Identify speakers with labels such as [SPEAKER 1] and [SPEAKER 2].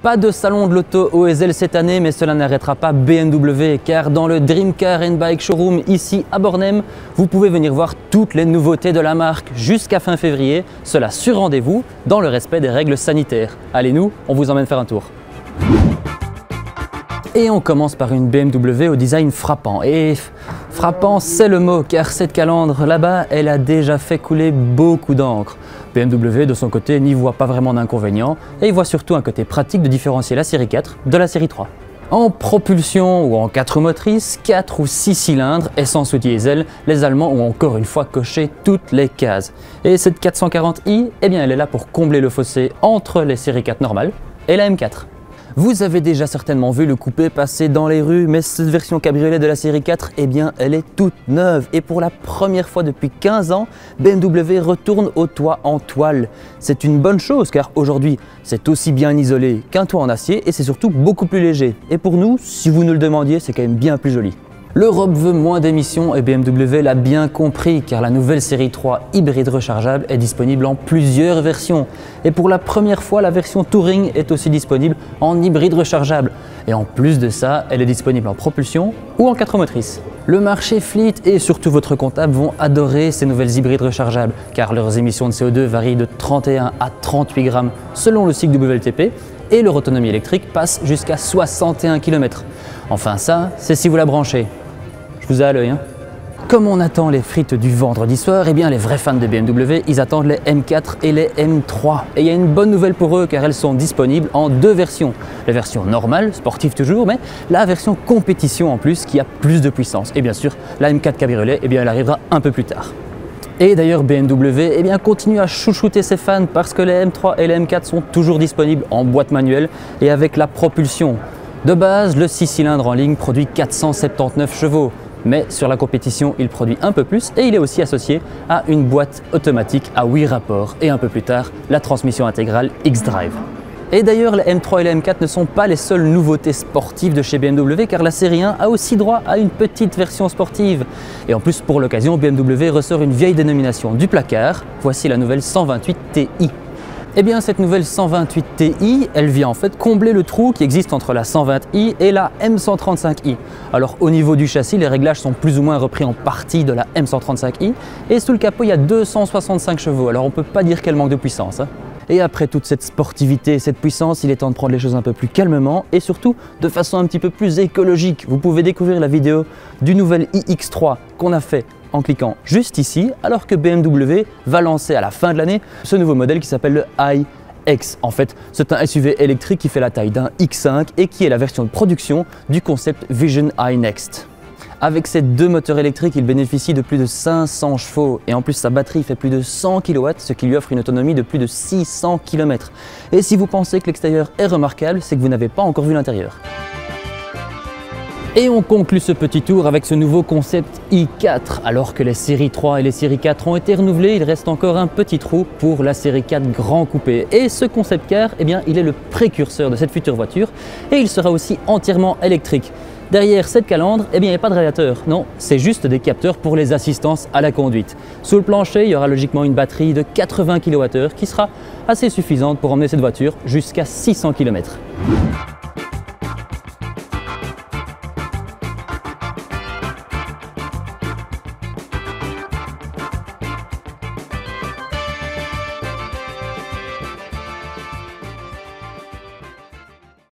[SPEAKER 1] Pas de salon de l'auto au Ezel cette année, mais cela n'arrêtera pas BMW, car dans le Dream Car & Bike Showroom ici à Bornem, vous pouvez venir voir toutes les nouveautés de la marque jusqu'à fin février, cela sur rendez-vous dans le respect des règles sanitaires. Allez nous, on vous emmène faire un tour. Et on commence par une BMW au design frappant. Et frappant, c'est le mot, car cette calandre là-bas, elle a déjà fait couler beaucoup d'encre. BMW, de son côté, n'y voit pas vraiment d'inconvénient et il voit surtout un côté pratique de différencier la série 4 de la série 3. En propulsion ou en 4 motrices, 4 ou 6 cylindres, essence ou diesel, les Allemands ont encore une fois coché toutes les cases. Et cette 440i, eh bien, elle est là pour combler le fossé entre les séries 4 normales et la M4. Vous avez déjà certainement vu le coupé passer dans les rues, mais cette version cabriolet de la série 4, eh bien, elle est toute neuve. Et pour la première fois depuis 15 ans, BMW retourne au toit en toile. C'est une bonne chose, car aujourd'hui, c'est aussi bien isolé qu'un toit en acier et c'est surtout beaucoup plus léger. Et pour nous, si vous nous le demandiez, c'est quand même bien plus joli. L'Europe veut moins d'émissions et BMW l'a bien compris, car la nouvelle série 3 hybride rechargeable est disponible en plusieurs versions. Et pour la première fois, la version Touring est aussi disponible en hybride rechargeable. Et en plus de ça, elle est disponible en propulsion ou en 4 motrices. Le marché fleet et surtout votre comptable vont adorer ces nouvelles hybrides rechargeables, car leurs émissions de CO2 varient de 31 à 38 grammes selon le cycle WLTP et leur autonomie électrique passe jusqu'à 61 km. Enfin ça, c'est si vous la branchez. Je vous ai à l'œil, hein. Comme on attend les frites du vendredi soir, eh bien les vrais fans de BMW, ils attendent les M4 et les M3. Et il y a une bonne nouvelle pour eux, car elles sont disponibles en deux versions. La version normale, sportive toujours, mais la version compétition en plus, qui a plus de puissance. Et bien sûr, la M4 cabriolet, eh bien elle arrivera un peu plus tard. Et d'ailleurs BMW eh bien, continue à chouchouter ses fans parce que les M3 et les M4 sont toujours disponibles en boîte manuelle et avec la propulsion. De base, le 6 cylindres en ligne produit 479 chevaux. Mais sur la compétition, il produit un peu plus et il est aussi associé à une boîte automatique à 8 rapports et un peu plus tard, la transmission intégrale X-Drive. Et d'ailleurs, les M3 et les M4 ne sont pas les seules nouveautés sportives de chez BMW, car la série 1 a aussi droit à une petite version sportive. Et en plus, pour l'occasion, BMW ressort une vieille dénomination du placard. Voici la nouvelle 128 Ti. Eh bien, cette nouvelle 128 Ti, elle vient en fait combler le trou qui existe entre la 120i et la M135i. Alors au niveau du châssis, les réglages sont plus ou moins repris en partie de la M135i et sous le capot, il y a 265 chevaux. Alors on ne peut pas dire qu'elle manque de puissance, hein. Et après toute cette sportivité et cette puissance, il est temps de prendre les choses un peu plus calmement et surtout de façon un petit peu plus écologique. Vous pouvez découvrir la vidéo du nouvel iX3 qu'on a fait en cliquant juste ici, alors que BMW va lancer à la fin de l'année ce nouveau modèle qui s'appelle le iX. En fait, c'est un SUV électrique qui fait la taille d'un X5 et qui est la version de production du concept Vision iNext. Avec ces deux moteurs électriques, il bénéficie de plus de 500 chevaux et en plus sa batterie fait plus de 100 kW, ce qui lui offre une autonomie de plus de 600 km. Et si vous pensez que l'extérieur est remarquable, c'est que vous n'avez pas encore vu l'intérieur. Et on conclut ce petit tour avec ce nouveau concept i4. Alors que les séries 3 et les séries 4 ont été renouvelées, il reste encore un petit trou pour la série 4 Grand Coupé. Et ce concept car, eh bien, il est le précurseur de cette future voiture et il sera aussi entièrement électrique. Derrière cette calandre, eh bien, il n'y a pas de radiateur, non, c'est juste des capteurs pour les assistances à la conduite. Sous le plancher, il y aura logiquement une batterie de 80 kWh qui sera assez suffisante pour emmener cette voiture jusqu'à 600 km.